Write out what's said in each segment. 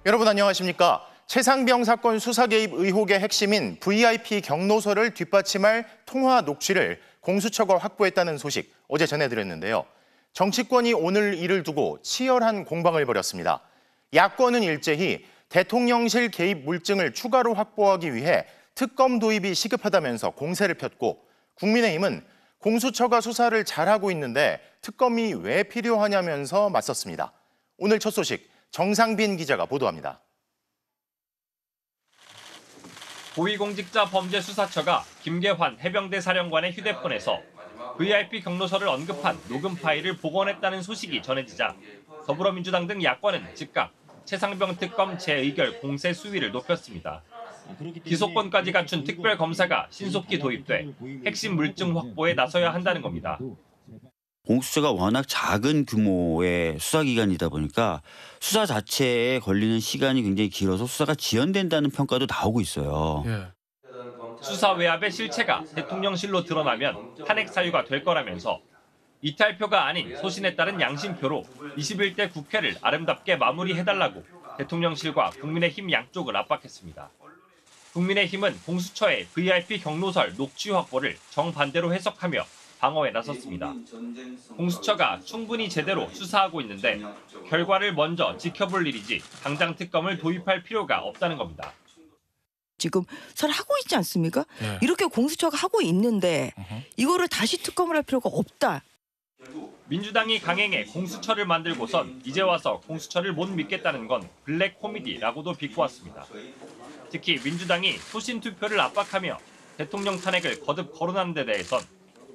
여러분 안녕하십니까? 최상병 사건 수사 개입 의혹의 핵심인 VIP 경로서를 뒷받침할 통화 녹취를 공수처가 확보했다는 소식 어제 전해드렸는데요. 정치권이 오늘 이를 두고 치열한 공방을 벌였습니다. 야권은 일제히 대통령실 개입 물증을 추가로 확보하기 위해 특검 도입이 시급하다면서 공세를 폈고, 국민의힘은 공수처가 수사를 잘하고 있는데 특검이 왜 필요하냐면서 맞섰습니다. 오늘 첫 소식 정상빈 기자가 보도합니다. 고위공직자범죄수사처가 김계환 해병대 사령관의 휴대폰에서 VIP 경로서를 언급한 녹음 파일을 복원했다는 소식이 전해지자 더불어민주당 등 야권은 즉각 최상병 특검 재의결 공세 수위를 높였습니다. 기소권까지 갖춘 특별검사가 신속히 도입돼 핵심 물증 확보에 나서야 한다는 겁니다. 공수처가 워낙 작은 규모의 수사기관이다 보니까 수사 자체에 걸리는 시간이 굉장히 길어서 수사가 지연된다는 평가도 나오고 있어요. 수사 외압의 실체가 대통령실로 드러나면 탄핵 사유가 될 거라면서 이탈표가 아닌 소신에 따른 양심표로 21대 국회를 아름답게 마무리해달라고 대통령실과 국민의힘 양쪽을 압박했습니다. 국민의힘은 공수처의 VIP 경로설 녹취 확보를 정반대로 해석하며 방어에 나섰습니다. 공수처가 충분히 제대로 수사하고 있는데 결과를 먼저 지켜볼 일이지 당장 특검을 도입할 필요가 없다는 겁니다. 지금 잘 하고 있지 않습니까? 네. 이렇게 공수처가 하고 있는데 이거를 다시 특검을 할 필요가 없다. 민주당이 강행해 공수처를 만들고선 이제 와서 공수처를 못 믿겠다는 건 블랙 코미디라고도 비꼬았습니다. 특히 민주당이 소신 투표를 압박하며 대통령 탄핵을 거듭 거론하는 데 대해선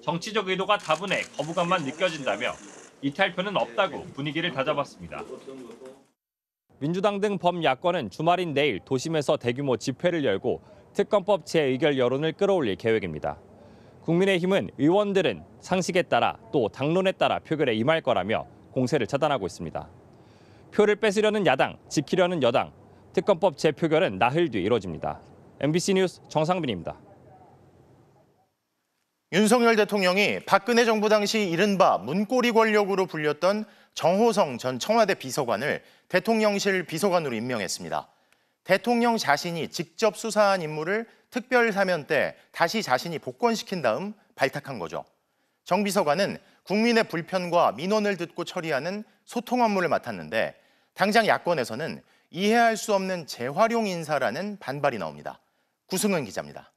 정치적 의도가 다분해 거부감만 느껴진다며 이탈표는 없다고 분위기를 다잡았습니다. 민주당 등 범야권은 주말인 내일 도심에서 대규모 집회를 열고 특검법 재의결 여론을 끌어올릴 계획입니다. 국민의힘은 의원들은 상식에 따라 또 당론에 따라 표결에 임할 거라며 공세를 차단하고 있습니다. 표를 뺏으려는 야당, 지키려는 여당, 특검법 재표결은 나흘 뒤 이뤄집니다. MBC 뉴스 정상빈입니다. 윤석열 대통령이 박근혜 정부 당시 이른바 문고리 권력으로 불렸던 정호성 전 청와대 비서관을 대통령실 비서관으로 임명했습니다. 대통령 자신이 직접 수사한 인물을 특별사면 때 다시 자신이 복권시킨 다음 발탁한 거죠. 정 비서관은 국민의 불편과 민원을 듣고 처리하는 소통 업무를 맡았는데 당장 야권에서는 이해할 수 없는 재활용 인사라는 반발이 나옵니다. 구승은 기자입니다.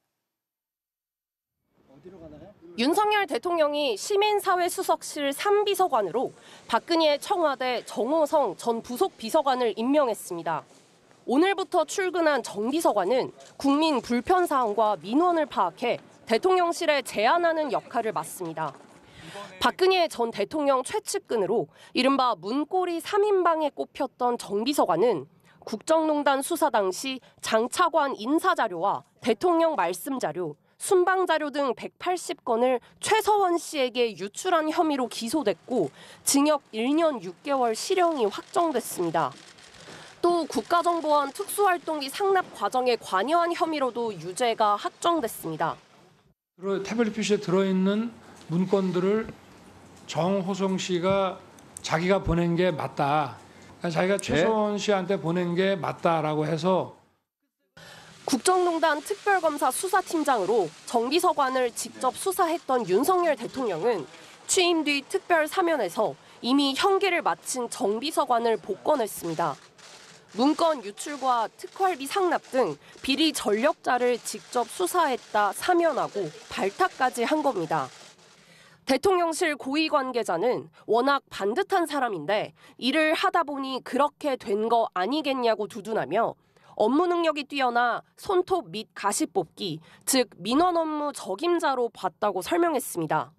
윤석열 대통령이 시민사회수석실 3비서관으로 박근혜 청와대 정호성 전 부속 비서관을 임명했습니다. 오늘부터 출근한 정 비서관은 국민 불편 사항과 민원을 파악해 대통령실에 제안하는 역할을 맡습니다. 박근혜 전 대통령 최측근으로 이른바 문고리 3인방에 꼽혔던 정 비서관은 국정농단 수사 당시 장 차관 인사자료와 대통령 말씀자료, 순방자료 등 180건을 최서원 씨에게 유출한 혐의로 기소됐고 징역 1년 6개월 실형이 확정됐습니다. 또 국가정보원 특수활동비 상납 과정에 관여한 혐의로도 유죄가 확정됐습니다. 태블릿 PC에 들어있는 문건들을 정호성 씨가 자기가 보낸 게 맞다. 자기가 최서원 씨한테 보낸 게 맞다라고 해서 국정농단 특별검사 수사팀장으로 정 비서관을 직접 수사했던 윤석열 대통령은 취임 뒤 특별 사면에서 이미 형기를 마친 정 비서관을 복권했습니다. 문건 유출과 특활비 상납 등 비리 전력자를 직접 수사했다 사면하고 발탁까지 한 겁니다. 대통령실 고위 관계자는 워낙 반듯한 사람인데 일을 하다 보니 그렇게 된 거 아니겠냐고 두둔하며 업무 능력이 뛰어나 손톱 및 가시 뽑기, 즉 민원 업무 적임자로 봤다고 설명했습니다.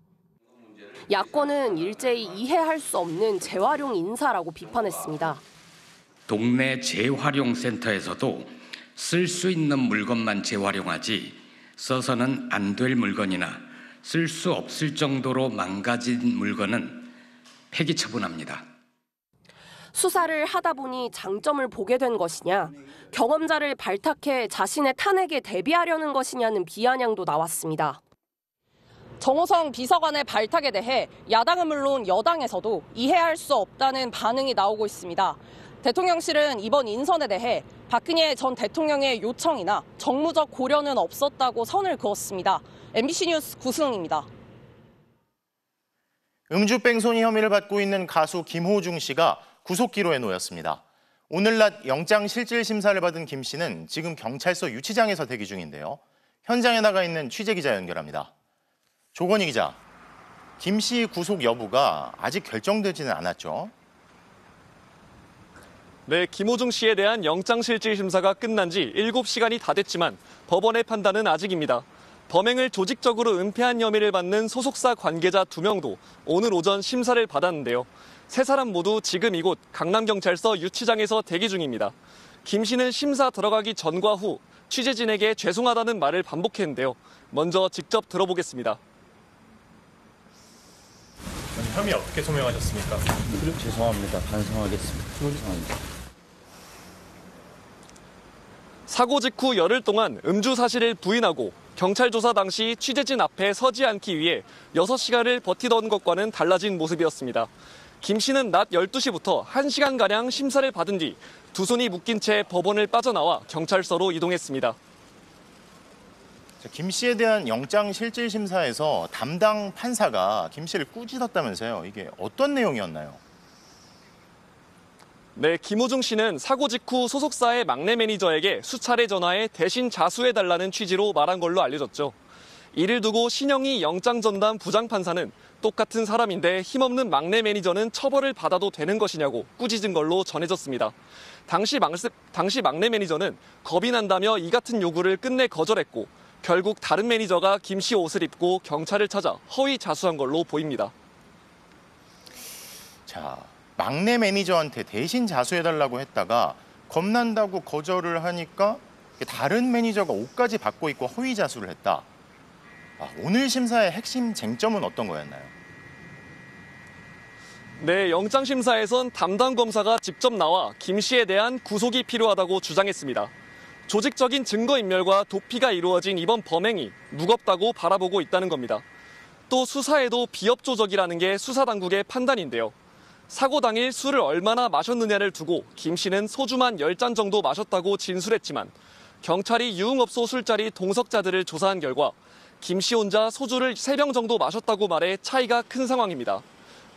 야권은 일제히 이해할 수 없는 재활용 인사라고 비판했습니다. 동네 재활용센터에서도 쓸 수 있는 물건만 재활용하지 써서는 안 될 물건이나 쓸 수 없을 정도로 망가진 물건은 폐기 처분합니다. 수사를 하다 보니 장점을 보게 된 것이냐, 경험자를 발탁해 자신의 탄핵에 대비하려는 것이냐는 비아냥도 나왔습니다. 정호성 비서관의 발탁에 대해 야당은 물론 여당에서도 이해할 수 없다는 반응이 나오고 있습니다. 대통령실은 이번 인선에 대해 박근혜 전 대통령의 요청이나 정무적 고려는 없었다고 선을 그었습니다. MBC 뉴스 구승입니다. 음주뺑소니 혐의를 받고 있는 가수 김호중 씨가 구속기로에 놓였습니다. 오늘 낮 영장실질심사를 받은 김 씨는 지금 경찰서 유치장에서 대기 중인데요. 현장에 나가 있는 취재기자 연결합니다. 조건희 기자, 김 씨 구속 여부가 아직 결정되지는 않았죠? 네, 김호중 씨에 대한 영장실질심사가 끝난 지 7시간이 다 됐지만 법원의 판단은 아직입니다. 범행을 조직적으로 은폐한 혐의를 받는 소속사 관계자 2명도 오늘 오전 심사를 받았는데요. 3사람 모두 지금 이곳 강남경찰서 유치장에서 대기 중입니다. 김 씨는 심사 들어가기 전과 후 취재진에게 죄송하다는 말을 반복했는데요. 먼저 직접 들어보겠습니다. 혐의 어떻게 소명하셨습니까? 죄송합니다. 반성하겠습니다. 죄송합니다. 사고 직후 열흘 동안 음주 사실을 부인하고 경찰 조사 당시 취재진 앞에 서지 않기 위해 6시간을 버티던 것과는 달라진 모습이었습니다. 김 씨는 낮 12시부터 1시간가량 심사를 받은 뒤 두 손이 묶인 채 법원을 빠져나와 경찰서로 이동했습니다. 김 씨에 대한 영장실질심사에서 담당 판사가 김 씨를 꾸짖었다면서요. 이게 어떤 내용이었나요? 네, 김호중 씨는 사고 직후 소속사의 막내 매니저에게 수차례 전화해 대신 자수해달라는 취지로 말한 걸로 알려졌죠. 이를 두고 신영희 영장전담 부장판사는 똑같은 사람인데 힘없는 막내 매니저는 처벌을 받아도 되는 것이냐고 꾸짖은 걸로 전해졌습니다. 당시 막내 매니저는 겁이 난다며 이 같은 요구를 끝내 거절했고 결국 다른 매니저가 김 씨 옷을 입고 경찰을 찾아 허위 자수한 걸로 보입니다. 자, 막내 매니저한테 대신 자수해달라고 했다가 겁난다고 거절을 하니까 다른 매니저가 옷까지 받고 있고 허위 자수를 했다. 오늘 심사의 핵심 쟁점은 어떤 거였나요? 네, 영장심사에선 담당 검사가 직접 나와 김 씨에 대한 구속이 필요하다고 주장했습니다. 조직적인 증거인멸과 도피가 이루어진 이번 범행이 무겁다고 바라보고 있다는 겁니다. 또 수사에도 비협조적이라는 게 수사당국의 판단인데요. 사고 당일 술을 얼마나 마셨느냐를 두고 김 씨는 소주만 10잔 정도 마셨다고 진술했지만 경찰이 유흥업소 술자리 동석자들을 조사한 결과 김 씨 혼자 소주를 3병 정도 마셨다고 말해 차이가 큰 상황입니다.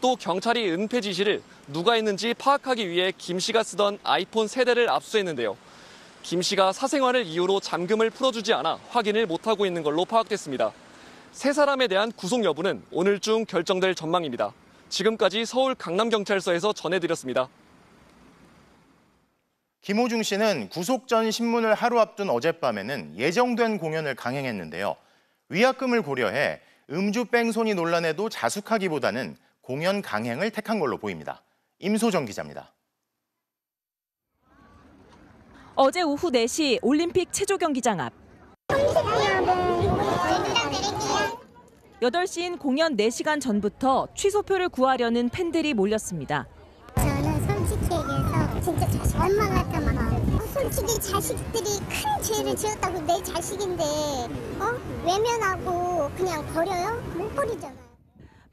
또 경찰이 은폐 지시를 누가 했는지 파악하기 위해 김 씨가 쓰던 아이폰 세대를 압수했는데요. 김 씨가 사생활을 이유로 잠금을 풀어주지 않아 확인을 못하고 있는 걸로 파악됐습니다. 3사람에 대한 구속 여부는 오늘 중 결정될 전망입니다. 지금까지 서울 강남경찰서에서 전해드렸습니다. 김호중 씨는 구속 전 신문을 하루 앞둔 어젯밤에는 예정된 공연을 강행했는데요. 위약금을 고려해 음주뺑소니 논란에도 자숙하기보다는 공연 강행을 택한 걸로 보입니다. 임소정 기자입니다. 어제 오후 4시 올림픽 체조 경기장 앞. 8시인 공연 4시간 전부터 취소표를 구하려는 팬들이 몰렸습니다. 저는 솔직히 얘기해서 진짜 자식 엄마 같다만 솔직히 자식들이 큰 죄를 지었다고 내 자식인데 외면하고 그냥 버려요? 못 버리잖아요.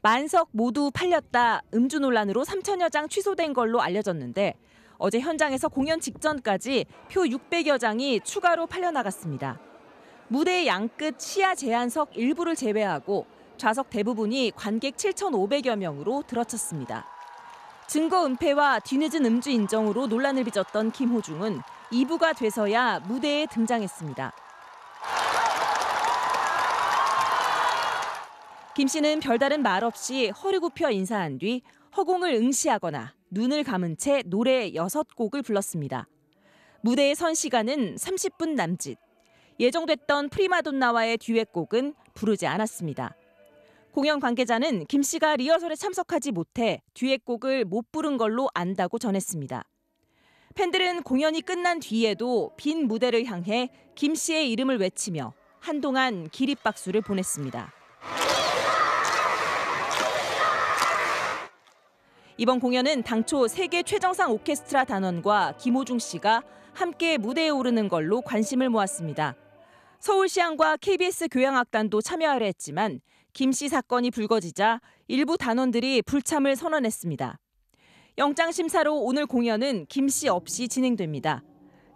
만석 모두 팔렸다. 음주 논란으로 3천여 장 취소된 걸로 알려졌는데 어제 현장에서 공연 직전까지 표 600여 장이 추가로 팔려나갔습니다. 무대의 양끝 시야 제한석 일부를 제외하고 좌석 대부분이 관객 7,500여 명으로 들어찼습니다. 증거 은폐와 뒤늦은 음주 인정으로 논란을 빚었던 김호중은 2부가 돼서야 무대에 등장했습니다. 김 씨는 별다른 말 없이 허리 굽혀 인사한 뒤 허공을 응시하거나 눈을 감은 채 노래 6곡을 불렀습니다. 무대에 선 시간은 30분 남짓. 예정됐던 프리마돈나와의 듀엣곡은 부르지 않았습니다. 공연 관계자는 김 씨가 리허설에 참석하지 못해 듀엣곡을 못 부른 걸로 안다고 전했습니다. 팬들은 공연이 끝난 뒤에도 빈 무대를 향해 김 씨의 이름을 외치며 한동안 기립박수를 보냈습니다. 이번 공연은 당초 세계 최정상 오케스트라 단원과 김호중 씨가 함께 무대에 오르는 걸로 관심을 모았습니다. 서울시향과 KBS 교향악단도 참여하려 했지만 김 씨 사건이 불거지자 일부 단원들이 불참을 선언했습니다. 영장 심사로 오늘 공연은 김 씨 없이 진행됩니다.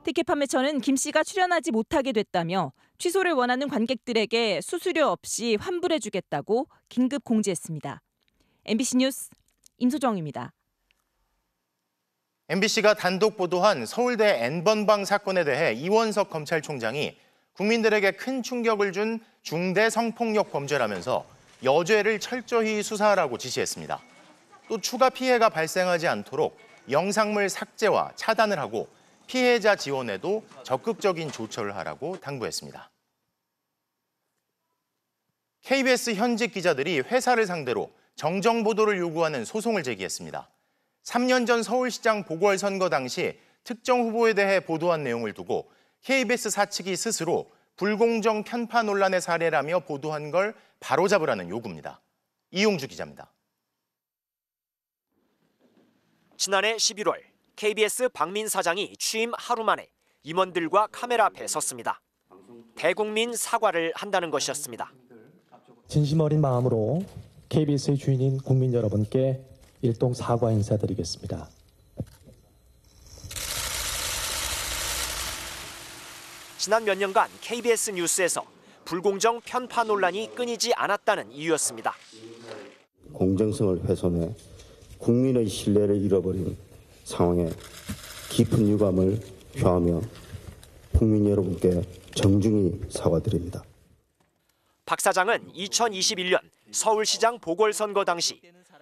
티켓 판매처는 김 씨가 출연하지 못하게 됐다며 취소를 원하는 관객들에게 수수료 없이 환불해주겠다고 긴급 공지했습니다. MBC 뉴스 임소정입니다. MBC가 단독 보도한 서울대 N번방 사건에 대해 이원석 검찰총장이 국민들에게 큰 충격을 준 중대 성폭력 범죄라면서 여죄를 철저히 수사하라고 지시했습니다. 또 추가 피해가 발생하지 않도록 영상물 삭제와 차단을 하고 피해자 지원에도 적극적인 조처를 하라고 당부했습니다. KBS 현직 기자들이 회사를 상대로 정정 보도를 요구하는 소송을 제기했습니다. 3년 전 서울시장 보궐선거 당시 특정 후보에 대해 보도한 내용을 두고 KBS 사측이 스스로 불공정 편파 논란의 사례라며 보도한 걸 바로잡으라는 요구입니다. 이용주 기자입니다. 지난해 11월 KBS 박민 사장이 취임 하루 만에 임원들과 카메라 앞에 섰습니다. 대국민 사과를 한다는 것이었습니다. 진심 어린 마음으로 KBS의 주인인 국민 여러분께 일동 사과 인사드리겠습니다. 지난 몇 년간 KBS 뉴스에서 불공정 편파 논란이 끊이지 않았다는 이유였습니다. 공정성을 훼손해 국민의 신뢰를 잃어버린 상황에 깊은 유감을 표하며 국민 여러분께 정중히 사과드립니다. 박 사장은 2021년 서울시장 보궐선거 당시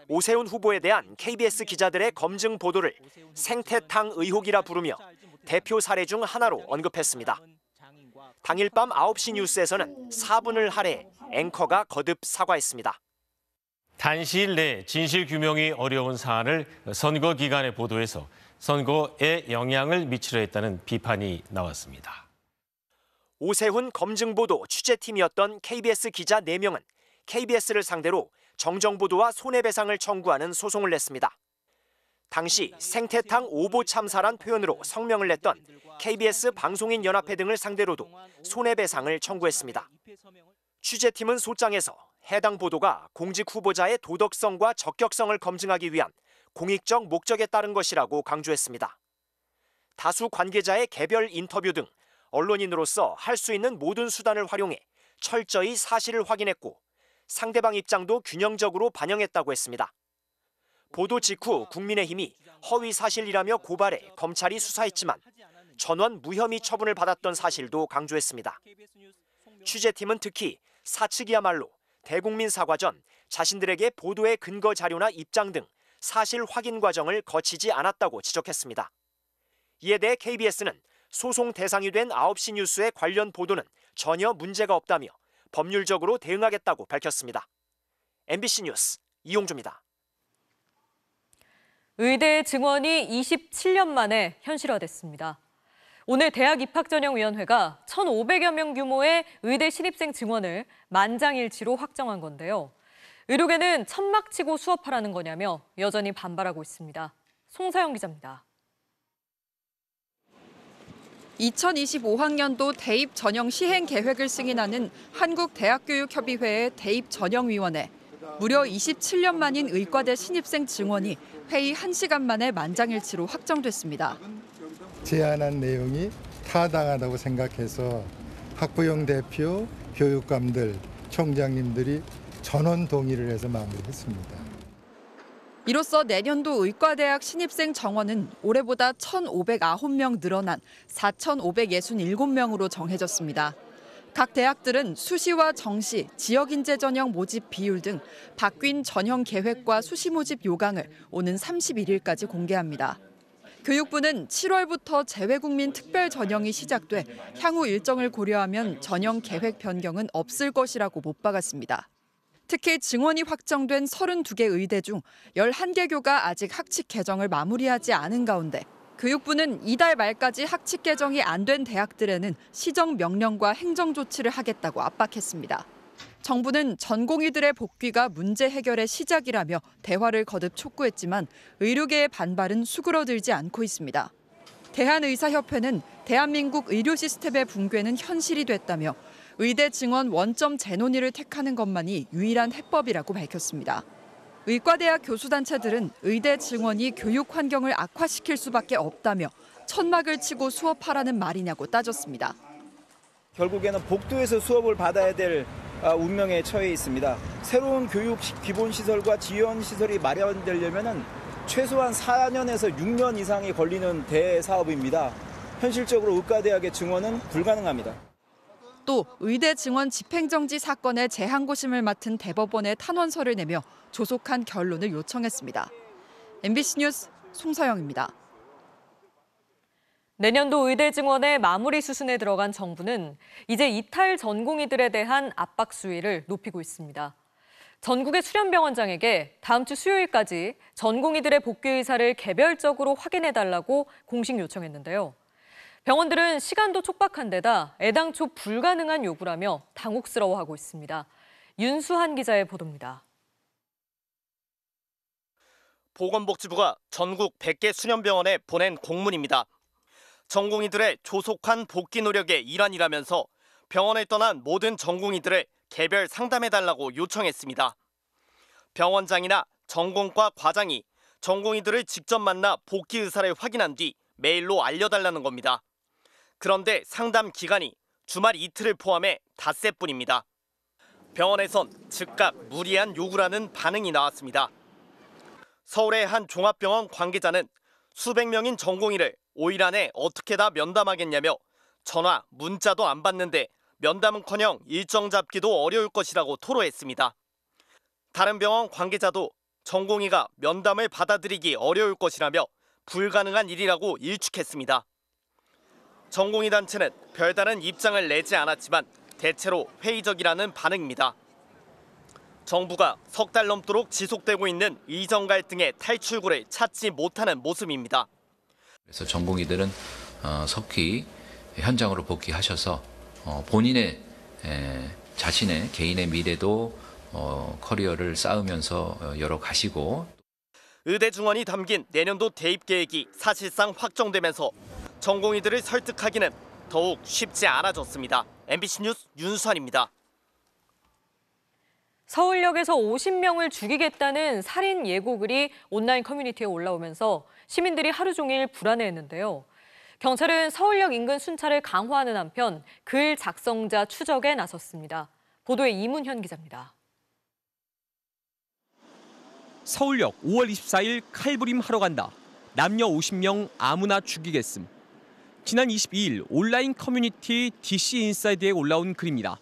오세훈 후보에 대한 KBS 기자들의 검증 보도를 생태탕 의혹이라 부르며 대표 사례 중 하나로 언급했습니다. 당일 밤 9시 뉴스에서는 4분을 할애해 앵커가 거듭 사과했습니다. 단시일 내에 진실 규명이 어려운 사안을 선거 기간에 보도해서 선거에 영향을 미치려 했다는 비판이 나왔습니다. 오세훈 검증보도 취재팀이었던 KBS 기자 4명은 KBS를 상대로 정정보도와 손해배상을 청구하는 소송을 냈습니다. 당시 생태탕 오보 참사란 표현으로 성명을 냈던 KBS 방송인연합회 등을 상대로도 손해배상을 청구했습니다. 취재팀은 소장에서 해당 보도가 공직 후보자의 도덕성과 적격성을 검증하기 위한 공익적 목적에 따른 것이라고 강조했습니다. 다수 관계자의 개별 인터뷰 등 언론인으로서 할 수 있는 모든 수단을 활용해 철저히 사실을 확인했고 상대방 입장도 균형적으로 반영했다고 했습니다. 보도 직후 국민의힘이 허위 사실이라며 고발해 검찰이 수사했지만 전원 무혐의 처분을 받았던 사실도 강조했습니다. 취재팀은 특히 사측이야말로 대국민 사과 전 자신들에게 보도의 근거 자료나 입장 등 사실 확인 과정을 거치지 않았다고 지적했습니다. 이에 대해 KBS는 소송 대상이 된 9시 뉴스의 관련 보도는 전혀 문제가 없다며 법률적으로 대응하겠다고 밝혔습니다. MBC 뉴스 이용주입니다. 의대 증원이 27년 만에 현실화됐습니다. 오늘 대학입학전형위원회가 1,500여 명 규모의 의대 신입생 증원을 만장일치로 확정한 건데요. 의료계는 천막 치고 수업하라는 거냐며 여전히 반발하고 있습니다. 송사영 기자입니다. 2025학년도 대입 전형 시행 계획을 승인하는 한국대학교육협의회의 대입 전형위원회. 무려 27년 만인 의과대 신입생 증원이 회의 1시간 만에 만장일치로 확정됐습니다. 제안한 내용이 타당하다고 생각해서 학부형 대표, 교육감들, 총장님들이 전원 동의를 해서 마무리했습니다. 이로써 내년도 의과대학 신입생 정원은 올해보다 1,509명 늘어난 4,567명으로 정해졌습니다. 각 대학들은 수시와 정시, 지역인재 전형 모집 비율 등 바뀐 전형 계획과 수시 모집 요강을 오는 31일까지 공개합니다. 교육부는 7월부터 재외국민 특별 전형이 시작돼 향후 일정을 고려하면 전형 계획 변경은 없을 것이라고 못 박았습니다. 특히 증원이 확정된 32개 의대 중 11개교가 아직 학칙 개정을 마무리하지 않은 가운데 교육부는 이달 말까지 학칙 개정이 안 된 대학들에는 시정 명령과 행정 조치를 하겠다고 압박했습니다. 정부는 전공의들의 복귀가 문제 해결의 시작이라며 대화를 거듭 촉구했지만 의료계의 반발은 수그러들지 않고 있습니다. 대한의사협회는 대한민국 의료 시스템의 붕괴는 현실이 됐다며 의대 증원 원점 재논의를 택하는 것만이 유일한 해법이라고 밝혔습니다. 의과대학 교수단체들은 의대 증원이 교육 환경을 악화시킬 수밖에 없다며 천막을 치고 수업하라는 말이냐고 따졌습니다. 결국에는 복도에서 수업을 받아야 될 운명에 처해 있습니다. 새로운 교육 기본시설과 지원시설이 마련되려면 최소한 4년에서 6년 이상이 걸리는 대사업입니다. 현실적으로 의과대학의 증원은 불가능합니다. 또 의대 증원 집행정지 사건의 재항고심을 맡은 대법원에 탄원서를 내며 조속한 결론을 요청했습니다. MBC 뉴스 송서영입니다. 내년도 의대 증원의 마무리 수순에 들어간 정부는 이제 이탈 전공의들에 대한 압박 수위를 높이고 있습니다. 전국의 수련병원장에게 다음 주 수요일까지 전공의들의 복귀 의사를 개별적으로 확인해달라고 공식 요청했는데요. 병원들은 시간도 촉박한 데다 애당초 불가능한 요구라며 당혹스러워하고 있습니다. 윤수한 기자의 보도입니다. 보건복지부가 전국 100개 수련병원에 보낸 공문입니다. 전공의들의 조속한 복귀 노력의 일환이라면서 병원을 떠난 모든 전공의들을 개별 상담해달라고 요청했습니다. 병원장이나 전공과 과장이 전공의들을 직접 만나 복귀 의사를 확인한 뒤 메일로 알려달라는 겁니다. 그런데 상담 기간이 주말 이틀을 포함해 닷새뿐입니다. 병원에선 즉각 무리한 요구라는 반응이 나왔습니다. 서울의 한 종합병원 관계자는 수백 명인 전공의를 5일 안에 어떻게 다 면담하겠냐며 전화, 문자도 안 받는데 면담은커녕 일정 잡기도 어려울 것이라고 토로했습니다. 다른 병원 관계자도 전공의가 면담을 받아들이기 어려울 것이라며 불가능한 일이라고 일축했습니다. 전공의 단체는 별다른 입장을 내지 않았지만 대체로 회의적이라는 반응입니다. 정부가 석 달 넘도록 지속되고 있는 의정 갈등의 탈출구를 찾지 못하는 모습입니다. 그래서 전공의들은 석히 현장으로 복귀하셔서 본인의 자신의 개인의 미래도 커리어를 쌓으면서 열어가시고 의대 증원이 담긴 내년도 대입 계획이 사실상 확정되면서 전공의들을 설득하기는 더욱 쉽지 않아졌습니다. MBC 뉴스 윤수환입니다. 서울역에서 50명을 죽이겠다는 살인 예고글이 온라인 커뮤니티에 올라오면서 시민들이 하루 종일 불안해했는데요. 경찰은 서울역 인근 순찰을 강화하는 한편 글 작성자 추적에 나섰습니다. 보도에 이문현 기자입니다. 서울역 5월 24일 칼부림 하러 간다. 남녀 50명 아무나 죽이겠음. 지난 22일 온라인 커뮤니티 DC 인사이드에 올라온 글입니다.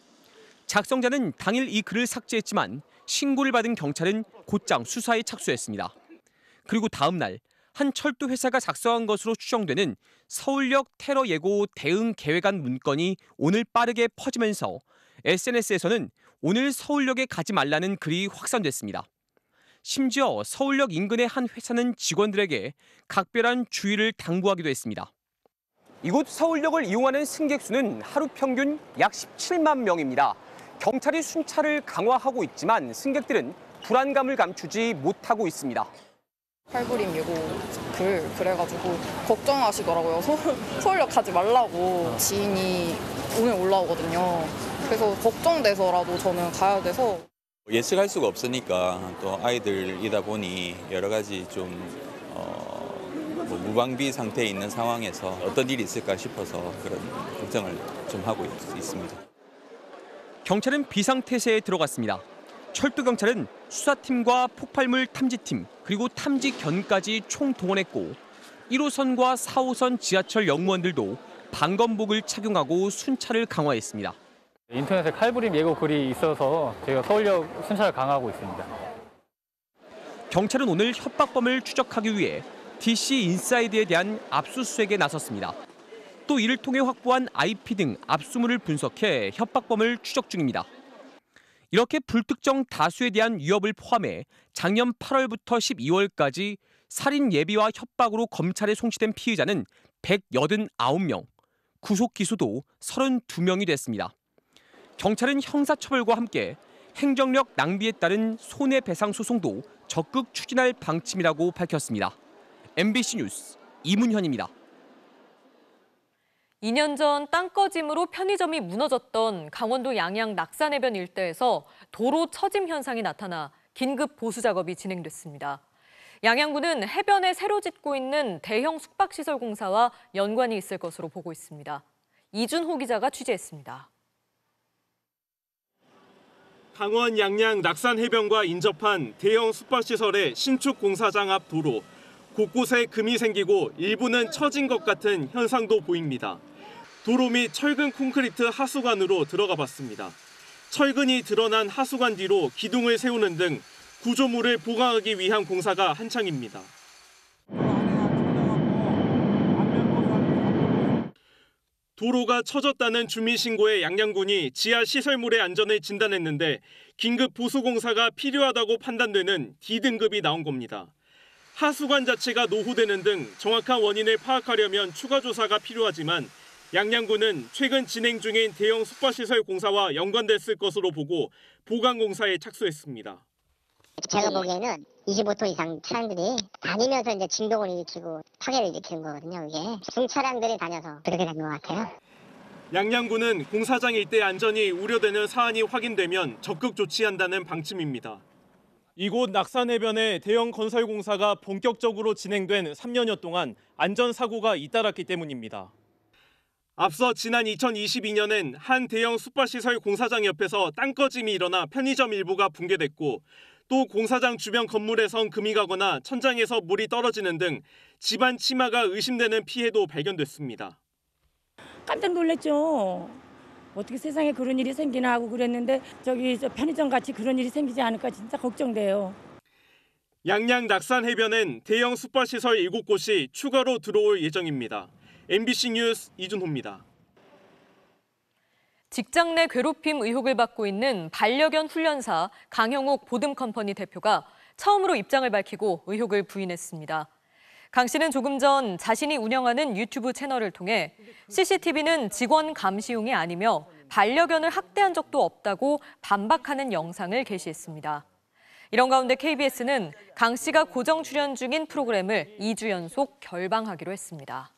작성자는 당일 이 글을 삭제했지만 신고를 받은 경찰은 곧장 수사에 착수했습니다. 그리고 다음 날 한 철도 회사가 작성한 것으로 추정되는 서울역 테러 예고 대응 계획안 문건이 오늘 빠르게 퍼지면서 SNS에서는 오늘 서울역에 가지 말라는 글이 확산됐습니다. 심지어 서울역 인근의 한 회사는 직원들에게 각별한 주의를 당부하기도 했습니다. 이곳 서울역을 이용하는 승객 수는 하루 평균 약 17만 명입니다. 경찰이 순찰을 강화하고 있지만 승객들은 불안감을 감추지 못하고 있습니다. 칼부림 예고 그래가지고 걱정하시더라고요. 서울역 가지 말라고 지인이 오늘 올라오거든요. 그래서 걱정돼서라도 저는 가야 돼서. 예측할 수가 없으니까 또 아이들이다 보니 여러 가지 좀 무방비 상태에 있는 상황에서 어떤 일이 있을까 싶어서 그런 걱정을 좀 하고 있습니다. 경찰은 비상태세에 들어갔습니다. 철도경찰은 수사팀과 폭발물 탐지팀 그리고 탐지견까지 총동원했고 1호선과 4호선 지하철 역무원들도 방검복을 착용하고 순찰을 강화했습니다. 인터넷에 칼부림 예고 글이 있어서 저희가 서울역 순찰을 강화하고 있습니다. 경찰은 오늘 협박범을 추적하기 위해 DC 인사이드에 대한 압수수색에 나섰습니다. 또 이를 통해 확보한 IP 등 압수물을 분석해 협박범을 추적 중입니다. 이렇게 불특정 다수에 대한 위협을 포함해 작년 8월부터 12월까지 살인 예비와 협박으로 검찰에 송치된 피의자는 189명, 구속 기소도 32명이 됐습니다. 경찰은 형사처벌과 함께 행정력 낭비에 따른 손해배상 소송도 적극 추진할 방침이라고 밝혔습니다. MBC 뉴스 이문현입니다. 2년 전 땅꺼짐으로 편의점이 무너졌던 강원도 양양 낙산해변 일대에서 도로 처짐 현상이 나타나 긴급 보수 작업이 진행됐습니다. 양양군은 해변에 새로 짓고 있는 대형 숙박시설 공사와 연관이 있을 것으로 보고 있습니다. 이준호 기자가 취재했습니다. 강원 양양 낙산해변과 인접한 대형 숙박시설의 신축 공사장 앞 도로. 곳곳에 금이 생기고 일부는 처진 것 같은 현상도 보입니다. 도로 및 철근 콘크리트 하수관으로 들어가 봤습니다. 철근이 드러난 하수관 뒤로 기둥을 세우는 등 구조물을 보강하기 위한 공사가 한창입니다. 도로가 처졌다는 주민 신고에 양양군이 지하 시설물의 안전을 진단했는데 긴급 보수 공사가 필요하다고 판단되는 D등급이 나온 겁니다. 하수관 자체가 노후되는 등 정확한 원인을 파악하려면 추가 조사가 필요하지만 양양군은 최근 진행 중인 대형 숙박시설 공사와 연관됐을 것으로 보고 보강 공사에 착수했습니다. 제가 보기에는 25톤 이상 차량들이 다니면서 이제 진동을 일으키고 파괴를 일으키는 거거든요. 이게 중차량들이 다녀서 그렇게 된 것 같아요. 양양군은 공사장 일대 안전이 우려되는 사안이 확인되면 적극 조치한다는 방침입니다. 이곳 낙산해변에 대형 건설 공사가 본격적으로 진행된 3년여 동안 안전사고가 잇따랐기 때문입니다. 앞서 지난 2022년엔 한 대형 숙박시설 공사장 옆에서 땅꺼짐이 일어나 편의점 일부가 붕괴됐고 또 공사장 주변 건물에선 금이 가거나 천장에서 물이 떨어지는 등 집안 침하가 의심되는 피해도 발견됐습니다. 깜짝 놀랐죠. 어떻게 세상에 그런 일이 생기나 하고 그랬는데 저기 편의점 같이 그런 일이 생기지 않을까 진짜 걱정돼요. 양양 낙산해변엔 대형 숙박시설 7곳이 추가로 들어올 예정입니다. MBC 뉴스 이준호입니다. 직장 내 괴롭힘 의혹을 받고 있는 반려견 훈련사 강형욱 보듬컴퍼니 대표가 처음으로 입장을 밝히고 의혹을 부인했습니다. 강 씨는 조금 전 자신이 운영하는 유튜브 채널을 통해 CCTV는 직원 감시용이 아니며 반려견을 학대한 적도 없다고 반박하는 영상을 게시했습니다. 이런 가운데 KBS는 강 씨가 고정 출연 중인 프로그램을 2주 연속 결방하기로 했습니다.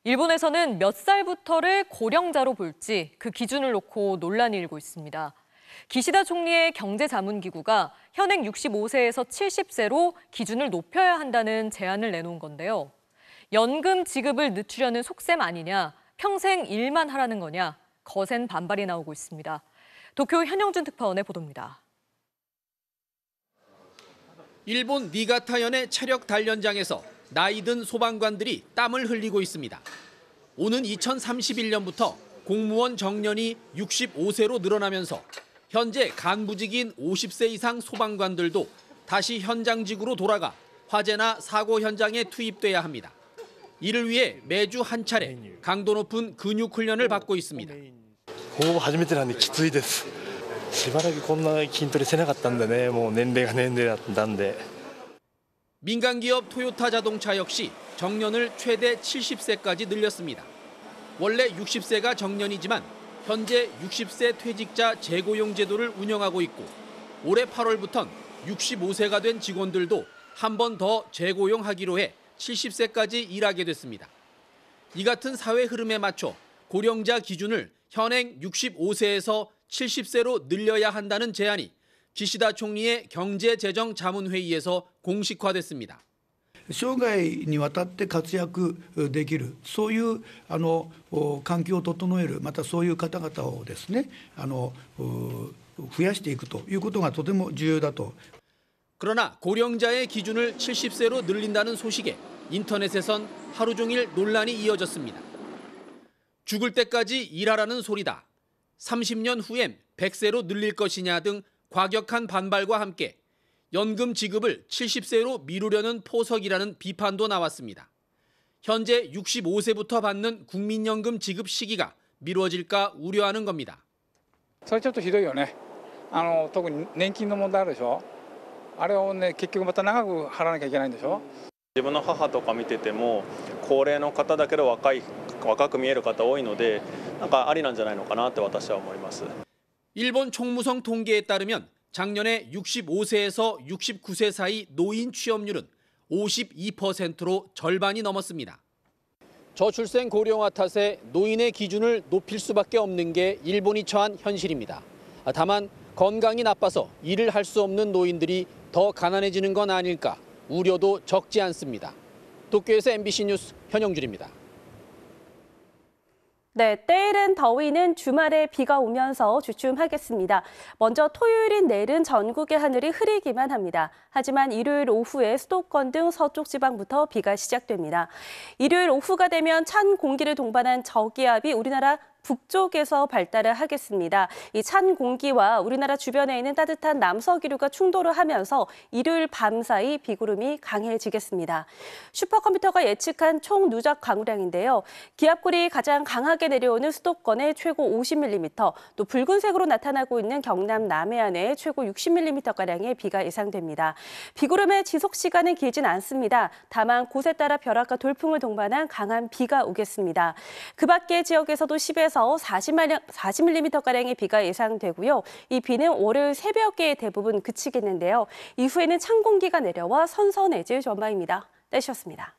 일본에서는 몇 살부터를 고령자로 볼지 그 기준을 놓고 논란이 일고 있습니다. 기시다 총리의 경제자문기구가 현행 65세에서 70세로 기준을 높여야 한다는 제안을 내놓은 건데요. 연금 지급을 늦추려는 속셈 아니냐, 평생 일만 하라는 거냐, 거센 반발이 나오고 있습니다. 도쿄 현영준 특파원의 보도입니다. 일본 니가타현의 체력 단련장에서 나이 든 소방관들이 땀을 흘리고 있습니다. 오는 2031년부터 공무원 정년이 65세로 늘어나면서 현재 간부직인 50세 이상 소방관들도 다시 현장직으로 돌아가 화재나 사고 현장에 투입돼야 합니다. 이를 위해 매주 한 차례 강도 높은 근육 훈련을 받고 있습니다. ほぼ初めてなんできついです。しばらくこんな筋トレしてなかったんでね、もう年齢が年齢だったんで。 민간기업 토요타 자동차 역시 정년을 최대 70세까지 늘렸습니다. 원래 60세가 정년이지만 현재 60세 퇴직자 재고용 제도를 운영하고 있고 올해 8월부턴 65세가 된 직원들도 한 번 더 재고용하기로 해 70세까지 일하게 됐습니다. 이 같은 사회 흐름에 맞춰 고령자 기준을 현행 65세에서 70세로 늘려야 한다는 제안이 기시다 총리의 경제재정자문회의에서 공식화됐습니다. 生涯にわたって活躍できるそういう環境を整えるまたそういう方々をですね増やしていくということがとても重要だと. 그러나 고령자의 기준을 70세로 늘린다는 소식에 인터넷에선 하루 종일 논란이 이어졌습니다. 죽을 때까지 일하라는 소리다. 30년 후엔 100세로 늘릴 것이냐 등 과격한 반발과 함께 연금 지급을 70세로 미루려는 포석이라는 비판도 나왔습니다. 현재 65세부터 받는 국민연금 지급 시기가 미뤄질까 우려하는 겁니다. それちょっとひどいよね。特に年金の問題あるでしょ。あれをね結局また長く払わなきゃいけないんでしょ。自分の母とか見てても高齢の方だけど若く見える方多いのでなんかありなんじゃないのかなって私は思います. 일본 총무성 통계에 따르면 작년에 65세에서 69세 사이 노인 취업률은 52%로 절반이 넘었습니다. 저출생 고령화 탓에 노인의 기준을 높일 수밖에 없는 게 일본이 처한 현실입니다. 다만 건강이 나빠서 일을 할 수 없는 노인들이 더 가난해지는 건 아닐까 우려도 적지 않습니다. 도쿄에서 MBC 뉴스 현영준입니다. 네, 때이른 더위는 주말에 비가 오면서 주춤하겠습니다. 먼저 토요일인 내일은 전국의 하늘이 흐리기만 합니다. 하지만 일요일 오후에 수도권 등 서쪽 지방부터 비가 시작됩니다. 일요일 오후가 되면 찬 공기를 동반한 저기압이 우리나라 북쪽에서 발달을 하겠습니다. 이 찬 공기와 우리나라 주변에 있는 따뜻한 남서기류가 충돌을 하면서 일요일 밤 사이 비구름이 강해지겠습니다. 슈퍼컴퓨터가 예측한 총 누적 강우량인데요. 기압골이 가장 강하게 내려오는 수도권에 최고 50mm, 또 붉은색으로 나타나고 있는 경남 남해안에 최고 60mm가량의 비가 예상됩니다. 비구름의 지속 시간은 길진 않습니다. 다만 곳에 따라 벼락과 돌풍을 동반한 강한 비가 오겠습니다. 그 밖의 지역에서도 10에서 40mm가량의 비가 예상되고요. 이 비는 월요일 새벽에 대부분 그치겠는데요. 이후에는 찬 공기가 내려와 선선해질 전망입니다. 날씨였습니다.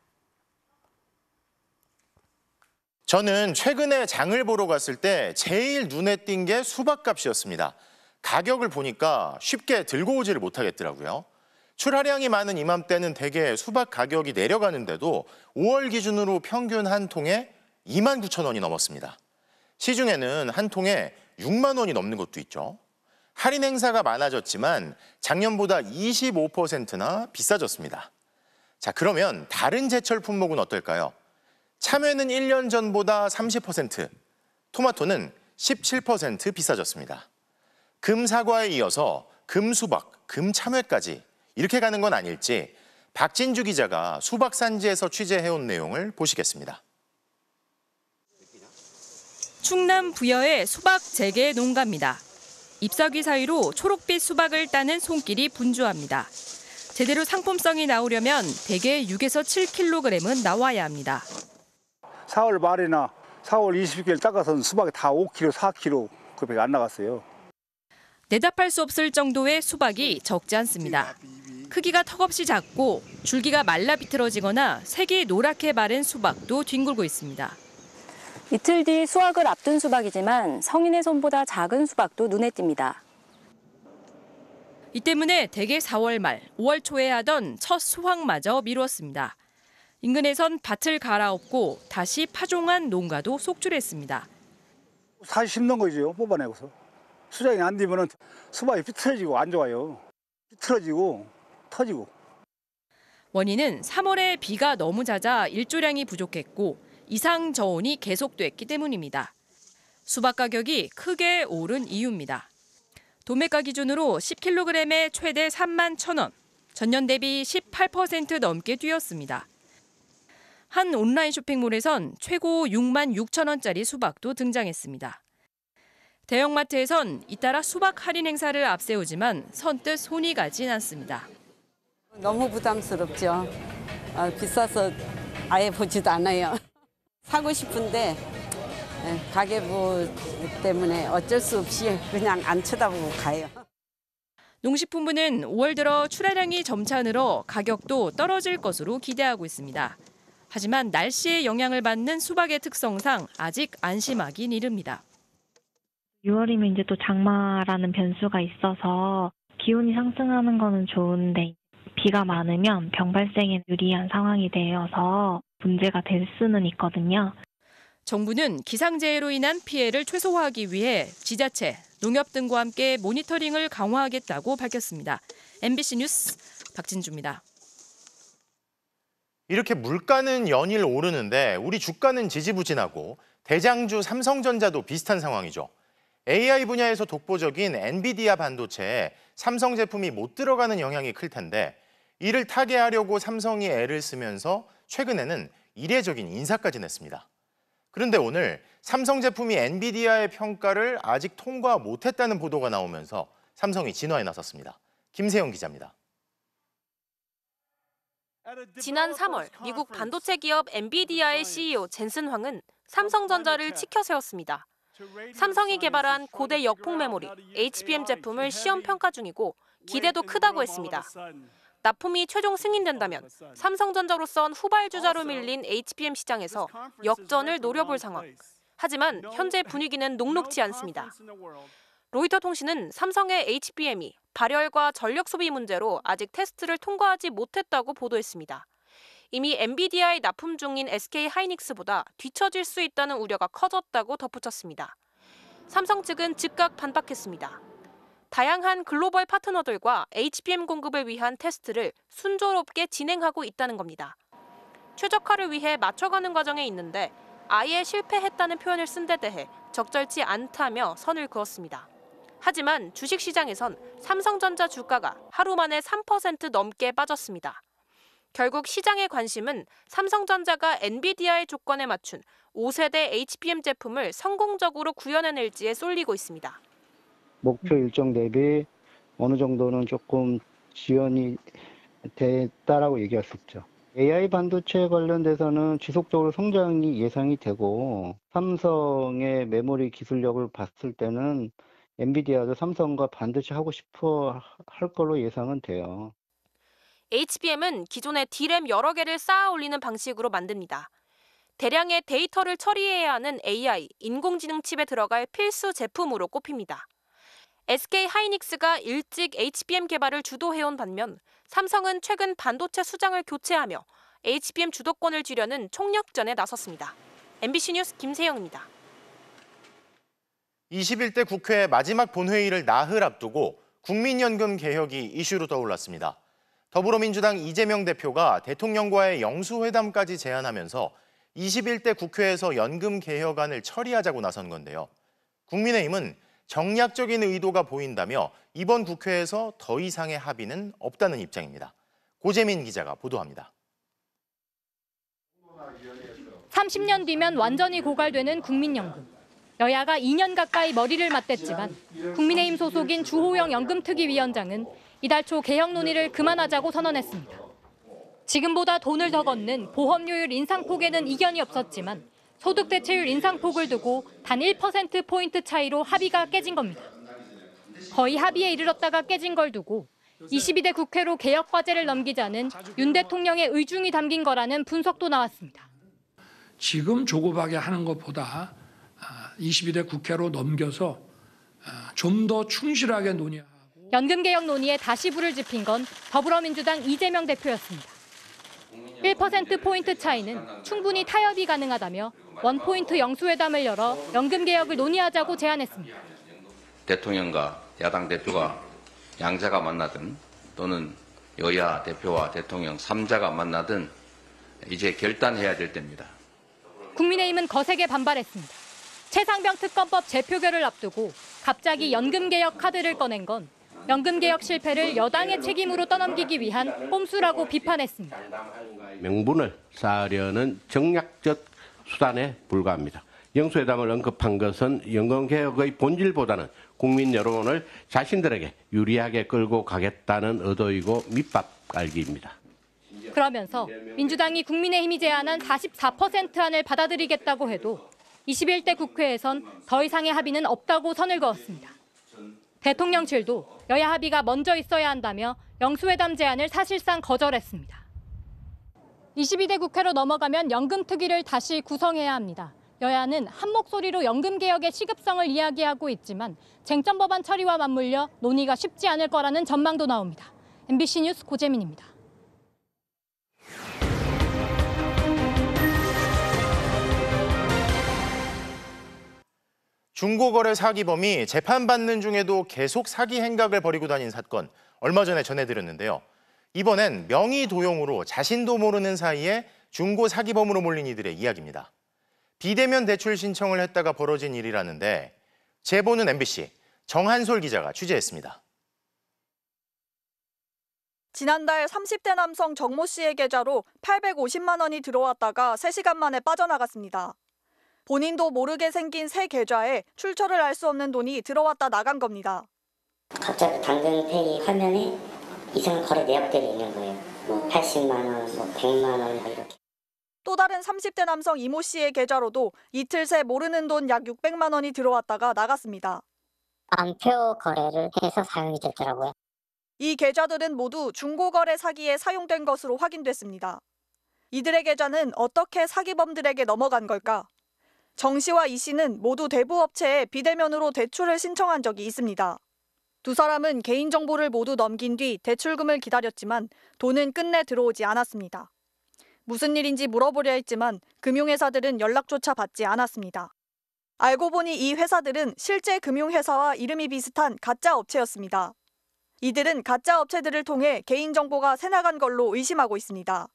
저는 최근에 장을 보러 갔을 때 제일 눈에 띈 게 수박값이었습니다. 가격을 보니까 쉽게 들고 오지를 못하겠더라고요. 출하량이 많은 이맘때는 대개 수박 가격이 내려가는데도 5월 기준으로 평균 한 통에 29,000원이 넘었습니다. 시중에는 한 통에 6만 원이 넘는 것도 있죠. 할인 행사가 많아졌지만 작년보다 25%나 비싸졌습니다. 자, 그러면 다른 제철 품목은 어떨까요? 참외는 1년 전보다 30%, 토마토는 17% 비싸졌습니다. 금사과에 이어서 금수박, 금참외까지 이렇게 가는 건 아닐지 박진주 기자가 수박 산지에서 취재해온 내용을 보시겠습니다. 충남 부여의 수박 재개 농가입니다. 잎사귀 사이로 초록빛 수박을 따는 손길이 분주합니다. 제대로 상품성이 나오려면 대개 6에서 7kg은 나와야 합니다. 4월 말이나 4월 20일 닦아서는 수박이 다 5kg, 4kg 그밖에 안 나갔어요. 내잡할 수 없을 정도의 수박이 적지 않습니다. 크기가 턱없이 작고 줄기가 말라 비틀어지거나 색이 노랗게 마른 수박도 뒹굴고 있습니다. 이틀 뒤 수확을 앞둔 수박이지만 성인의 손보다 작은 수박도 눈에 띕니다. 이 때문에 대개 4월 말, 5월 초에 하던 첫 수확마저 미뤘습니다. 인근에선 밭을 갈아엎고 다시 파종한 농가도 속출했습니다. 다시 심는 거죠, 뽑아내고서. 수정이 안 되면 수박이 비틀어지고 안 좋아요. 비틀어지고 터지고. 원인은 3월에 비가 너무 잦아 일조량이 부족했고 이상 저온이 계속됐기 때문입니다. 수박 가격이 크게 오른 이유입니다. 도매가 기준으로 10kg에 최대 31,000원, 전년 대비 18% 넘게 뛰었습니다. 한 온라인 쇼핑몰에선 최고 66,000원짜리 수박도 등장했습니다. 대형마트에선 잇따라 수박 할인 행사를 앞세우지만 선뜻 손이 가진 않습니다. 너무 부담스럽죠. 비싸서 아예 보지도 않아요. 사고 싶은데 가계부 때문에 어쩔 수 없이 그냥 안 쳐다보고 가요. 농식품부는 5월 들어 출하량이 점차 늘어 가격도 떨어질 것으로 기대하고 있습니다. 하지만 날씨의 영향을 받는 수박의 특성상 아직 안심하긴 이릅니다. 6월이면 이제 또 장마라는 변수가 있어서 기온이 상승하는 거는 좋은데 비가 많으면 병 발생에 유리한 상황이 되어서 문제가 될 수는 있거든요. 정부는 기상재해로 인한 피해를 최소화하기 위해 지자체, 농협 등과 함께 모니터링을 강화하겠다고 밝혔습니다. MBC 뉴스 박진주입니다. 이렇게 물가는 연일 오르는데 우리 주가는 지지부진하고 대장주 삼성전자도 비슷한 상황이죠. AI 분야에서 독보적인 엔비디아 반도체에 삼성 제품이 못 들어가는 영향이 클 텐데 이를 타개하려고 삼성이 애를 쓰면서 최근에는 이례적인 인사까지 냈습니다. 그런데 오늘 삼성 제품이 엔비디아의 평가를 아직 통과 못했다는 보도가 나오면서 삼성이 진화에 나섰습니다. 김세영 기자입니다. 지난 3월 미국 반도체 기업 엔비디아의 CEO 젠슨 황은 삼성전자를 치켜 세웠습니다. 삼성이 개발한 고대 역폭 메모리 HBM 제품을 시험 평가 중이고 기대도 크다고 했습니다. 납품이 최종 승인된다면 삼성전자로선 후발주자로 밀린 HBM 시장에서 역전을 노려볼 상황. 하지만 현재 분위기는 녹록지 않습니다. 로이터 통신은 삼성의 HBM이 발열과 전력 소비 문제로 아직 테스트를 통과하지 못했다고 보도했습니다. 이미 엔비디아에 납품 중인 SK 하이닉스보다 뒤처질 수 있다는 우려가 커졌다고 덧붙였습니다. 삼성 측은 즉각 반박했습니다. 다양한 글로벌 파트너들과 HBM 공급을 위한 테스트를 순조롭게 진행하고 있다는 겁니다. 최적화를 위해 맞춰가는 과정에 있는데 아예 실패했다는 표현을 쓴 데 대해 적절치 않다며 선을 그었습니다. 하지만 주식시장에선 삼성전자 주가가 하루 만에 3% 넘게 빠졌습니다. 결국 시장의 관심은 삼성전자가 엔비디아의 조건에 맞춘 5세대 HBM 제품을 성공적으로 구현해낼지에 쏠리고 있습니다. 목표 일정 대비 어느 정도는 조금 지연이 됐다라고 얘기할 수 있죠. AI 반도체 관련돼서는 지속적으로 성장이 예상이 되고 삼성의 메모리 기술력을 봤을 때는 엔비디아도 삼성과 반드시 하고 싶어 할 걸로 예상은 돼요. HBM은 기존의 D램 여러 개를 쌓아 올리는 방식으로 만듭니다. 대량의 데이터를 처리해야 하는 AI, 인공지능 칩에 들어갈 필수 제품으로 꼽힙니다. SK 하이닉스가 일찍 HBM 개발을 주도해온 반면 삼성은 최근 반도체 수장을 교체하며 HBM 주도권을 쥐려는 총력전에 나섰습니다. MBC 뉴스 김세영입니다. 21대 국회 마지막 본회의를 나흘 앞두고 국민연금 개혁이 이슈로 떠올랐습니다. 더불어민주당 이재명 대표가 대통령과의 영수회담까지 제안하면서 21대 국회에서 연금 개혁안을 처리하자고 나선 건데요. 국민의힘은 정략적인 의도가 보인다며 이번 국회에서 더 이상의 합의는 없다는 입장입니다. 고재민 기자가 보도합니다. 30년 뒤면 완전히 고갈되는 국민연금. 여야가 2년 가까이 머리를 맞댔지만 국민의힘 소속인 주호영 연금특위위원장은 이달 초 개혁 논의를 그만하자고 선언했습니다. 지금보다 돈을 더 걷는 보험료율 인상폭에는 이견이 없었지만 소득 대체율 인상폭을 두고 단 1%포인트 차이로 합의가 깨진 겁니다. 거의 합의에 이르렀다가 깨진 걸 두고 22대 국회로 개혁 과제를 넘기자는 윤 대통령의 의중이 담긴 거라는 분석도 나왔습니다. 지금 조급하게 하는 것보다 22대 국회로 넘겨서 좀 더 충실하게 논의하고. 연금개혁 논의에 다시 불을 지핀 건 더불어민주당 이재명 대표였습니다. 1%포인트 차이는 충분히 타협이 가능하다며 원포인트 영수회담을 열어 연금개혁을 논의하자고 제안했습니다. 대통령과 야당 대표가 양자가 만나든 또는 여야 대표와 대통령 3자가 만나든 이제 결단해야 될 때입니다. 국민의힘은 거세게 반발했습니다. 최상병 특검법 재표결을 앞두고 갑자기 연금개혁 카드를 꺼낸 건 연금개혁 실패를 여당의 책임으로 떠넘기기 위한 꼼수라고 비판했습니다. 명분을 쌓으려는 정략적 수단에 불과합니다. 영수회담을 언급한 것은 연금개혁의 본질보다는 국민 여론을 자신들에게 유리하게 끌고 가겠다는 의도이고 밑밥 깔기입니다. 그러면서 민주당이 국민의힘이 제안한 44% 안을 받아들이겠다고 해도 21대 국회에선 더 이상의 합의는 없다고 선을 그었습니다. 대통령실도 여야 합의가 먼저 있어야 한다며 영수회담 제안을 사실상 거절했습니다. 22대 국회로 넘어가면 연금특위를 다시 구성해야 합니다. 여야는 한 목소리로 연금개혁의 시급성을 이야기하고 있지만 쟁점 법안 처리와 맞물려 논의가 쉽지 않을 거라는 전망도 나옵니다. MBC 뉴스 고재민입니다. 중고거래 사기범이 재판받는 중에도 계속 사기 행각을 벌이고 다닌 사건 얼마 전에 전해드렸는데요. 이번엔 명의 도용으로 자신도 모르는 사이에 중고 사기범으로 몰린 이들의 이야기입니다. 비대면 대출 신청을 했다가 벌어진 일이라는데 제보는 MBC 정한솔 기자가 취재했습니다. 지난달 30대 남성 정모 씨의 계좌로 850만 원이 들어왔다가 3시간 만에 빠져나갔습니다. 본인도 모르게 생긴 새 계좌에 출처를 알 수 없는 돈이 들어왔다 나간 겁니다. 갑자기 당근페이 화면에 이상 거래 내역들이 있는 거예요. 뭐 80만 원, 뭐 100만 원 이렇게. 또 다른 30대 남성 이모 씨의 계좌로도 이틀 새 모르는 돈 약 600만 원이 들어왔다가 나갔습니다. 암표 거래를 해서 사용이 됐더라고요. 이 계좌들은 모두 중고거래 사기에 사용된 것으로 확인됐습니다. 이들의 계좌는 어떻게 사기범들에게 넘어간 걸까? 정 씨와 이 씨는 모두 대부업체에 비대면으로 대출을 신청한 적이 있습니다. 두 사람은 개인정보를 모두 넘긴 뒤 대출금을 기다렸지만 돈은 끝내 들어오지 않았습니다. 무슨 일인지 물어보려 했지만 금융회사들은 연락조차 받지 않았습니다. 알고 보니 이 회사들은 실제 금융회사와 이름이 비슷한 가짜 업체였습니다. 이들은 가짜 업체들을 통해 개인정보가 새나간 걸로 의심하고 있습니다.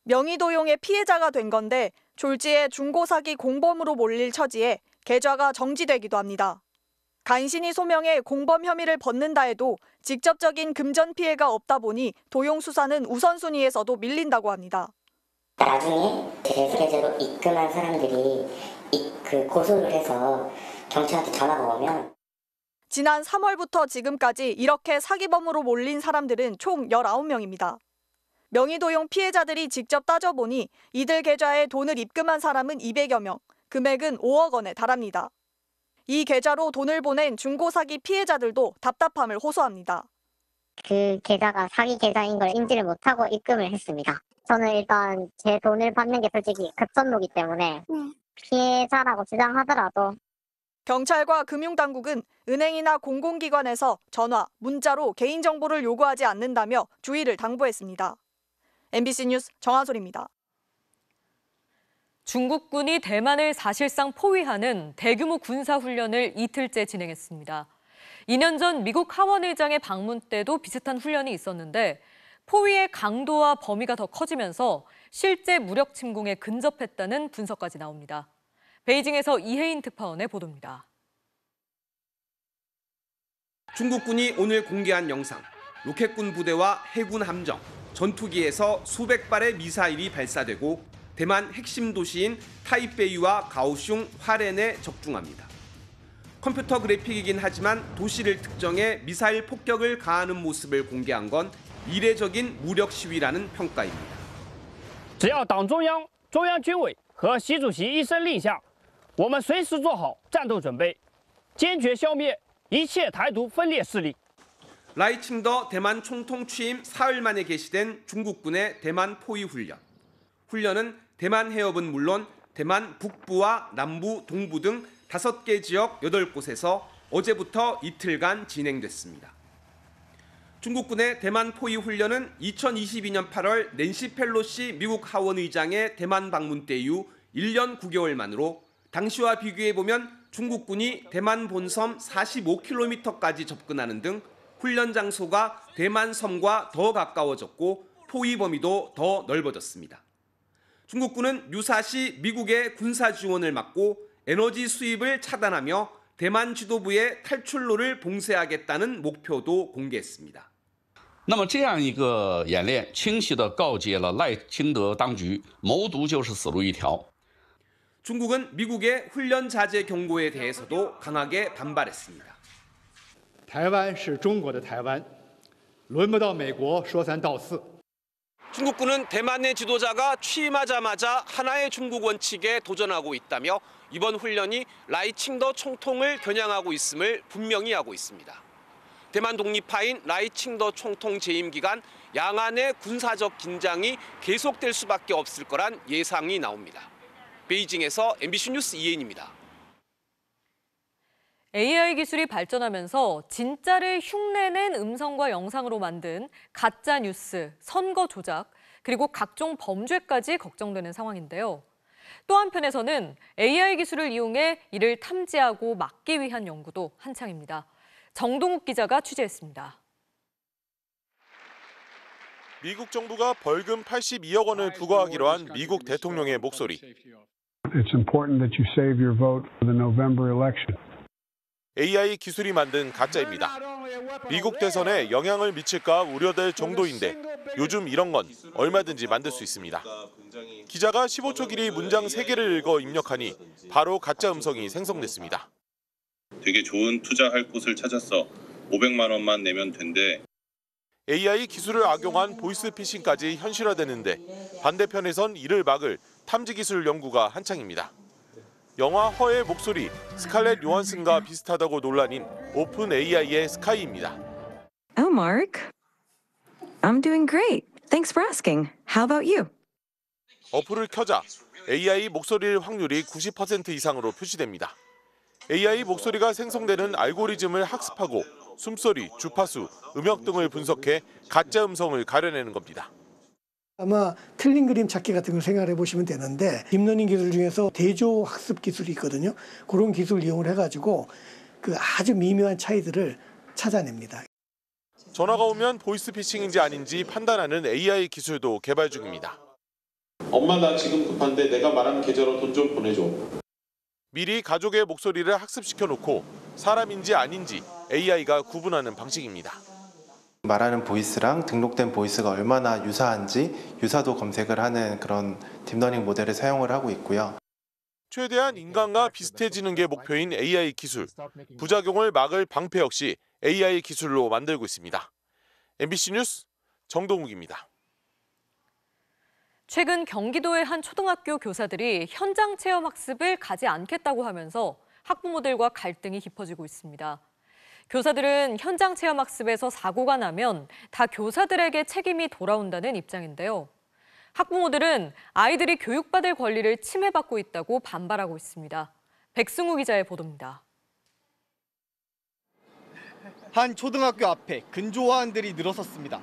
명의도용의 피해자가 된 건데 졸지에 중고사기 공범으로 몰릴 처지에 계좌가 정지되기도 합니다. 간신히 소명해 공범 혐의를 벗는다 해도 직접적인 금전 피해가 없다 보니 도용 수사는 우선순위에서도 밀린다고 합니다. 나중에 대수계좌로 입금한 사람들이 고소를 해서 경찰한테 전화가 오면 지난 3월부터 지금까지 이렇게 사기범으로 몰린 사람들은 총 19명입니다. 명의도용 피해자들이 직접 따져보니 이들 계좌에 돈을 입금한 사람은 200여 명, 금액은 5억 원에 달합니다. 이 계좌로 돈을 보낸 중고사기 피해자들도 답답함을 호소합니다. 그 계좌가 사기 계좌인 걸 인지를 못하고 입금을 했습니다. 저는 일단 제 돈을 받는 게 솔직히 급선무기 때문에 피해자라고 주장하더라도 경찰과 금융당국은 은행이나 공공기관에서 전화, 문자로 개인정보를 요구하지 않는다며 주의를 당부했습니다. MBC 뉴스 정한솔입니다. 중국군이 대만을 사실상 포위하는 대규모 군사훈련을 이틀째 진행했습니다. 2년 전 미국 하원 의장의 방문 때도 비슷한 훈련이 있었는데 포위의 강도와 범위가 더 커지면서 실제 무력 침공에 근접했다는 분석까지 나옵니다. 베이징에서 이혜인 특파원의 보도입니다. 중국군이 오늘 공개한 영상, 로켓군 부대와 해군 함정, 전투기에서 수백 발의 미사일이 발사되고 대만 핵심 도시인 타이베이와 가오슝, 화롄에 적중합니다. 컴퓨터 그래픽이긴 하지만 도시를 특정해 미사일 폭격을 가하는 모습을 공개한 건 이례적인 무력 시위라는 평가입니다. 只要党中央、中央军委和习主席一声令下，我们随时做好战斗准备，坚决消灭一切台独分裂势力。 라이칭더 대만 총통 취임 사흘 만에 개시된 중국군의 대만 포위 훈련. 훈련은 대만 해협은 물론 대만 북부와 남부, 동부 등 5개 지역 8곳에서 어제부터 이틀간 진행됐습니다. 중국군의 대만 포위 훈련은 2022년 8월 낸시 펠로시 미국 하원 의장의 대만 방문 때 이후 1년 9개월 만으로 당시와 비교해보면 중국군이 대만 본섬 45km까지 접근하는 등 훈련 장소가 대만 섬과 더 가까워졌고 포위 범위도 더 넓어졌습니다. 중국군은 유사시 미국의 군사 지원을 막고 에너지 수입을 차단하며 대만 지도부의 탈출로를 봉쇄하겠다는 목표도 공개했습니다. 那么这样一个演练，清晰地告诫了赖清德当局，谋独就是死路一条。 중국은 미국의 훈련 자제 경고에 대해서도 강하게 반발했습니다. 台湾是中国的台湾，轮不到美国说三道四。 중국군은 대만의 지도자가 취임하자마자 하나의 중국 원칙에 도전하고 있다며 이번 훈련이 라이칭더 총통을 겨냥하고 있음을 분명히 하고 있습니다. 대만 독립파인 라이칭더 총통 재임 기간 양안의 군사적 긴장이 계속될 수밖에 없을 거란 예상이 나옵니다. 베이징에서 MBC 뉴스 이혜인입니다. AI 기술이 발전하면서 진짜를 흉내낸 음성과 영상으로 만든 가짜 뉴스, 선거 조작, 그리고 각종 범죄까지 걱정되는 상황인데요. 또 한편에서는 AI 기술을 이용해 이를 탐지하고 막기 위한 연구도 한창입니다. 정동욱 기자가 취재했습니다. 미국 정부가 벌금 82억 원을 부과하기로 한 미국 대통령의 목소리. It's important that you save your vote for the November election. AI 기술이 만든 가짜입니다. 미국 대선에 영향을 미칠까 우려될 정도인데 요즘 이런 건 얼마든지 만들 수 있습니다. 기자가 15초 길이 문장 3개를 읽어 입력하니 바로 가짜 음성이 생성됐습니다. 되게 좋은 투자할 곳을 찾았어. 500만 원만 내면 된대. AI 기술을 악용한 보이스피싱까지 현실화되는데 반대편에선 이를 막을 탐지 기술 연구가 한창입니다. 영화 허의 목소리 스칼렛 요한슨과 비슷하다고 논란인 오픈 AI의 스카이입니다. Oh, Mark. I'm doing great. Thanks for asking. How about you? 어플을 켜자 AI 목소리일 확률이 90% 이상으로 표시됩니다. AI 목소리가 생성되는 알고리즘을 학습하고 숨소리, 주파수, 음역 등을 분석해 가짜 음성을 가려내는 겁니다. 아마 틀린 그림 찾기 같은 걸 생각해 보시면 되는데 딥러닝 기술 중에서 대조 학습 기술이 있거든요. 그런 기술을 이용을 해가지고 그 아주 미묘한 차이들을 찾아냅니다. 전화가 오면 보이스피싱인지 아닌지 판단하는 AI 기술도 개발 중입니다. 엄마 나 지금 급한데 내가 말하는 계좌로 돈 좀 보내줘. 미리 가족의 목소리를 학습시켜 놓고 사람인지 아닌지 AI가 구분하는 방식입니다. 말하는 보이스랑 등록된 보이스가 얼마나 유사한지 유사도 검색을 하는 그런 딥러닝 모델을 사용을 하고 있고요. 최대한 인간과 비슷해지는 게 목표인 AI 기술. 부작용을 막을 방패 역시 AI 기술로 만들고 있습니다. MBC 뉴스 정동욱입니다. 최근 경기도의 한 초등학교 교사들이 현장 체험 학습을 가지 않겠다고 하면서 학부모들과 갈등이 깊어지고 있습니다. 교사들은 현장 체험 학습에서 사고가 나면 다 교사들에게 책임이 돌아온다는 입장인데요. 학부모들은 아이들이 교육받을 권리를 침해받고 있다고 반발하고 있습니다. 백승우 기자의 보도입니다. 한 초등학교 앞에 근조화환들이 늘어섰습니다.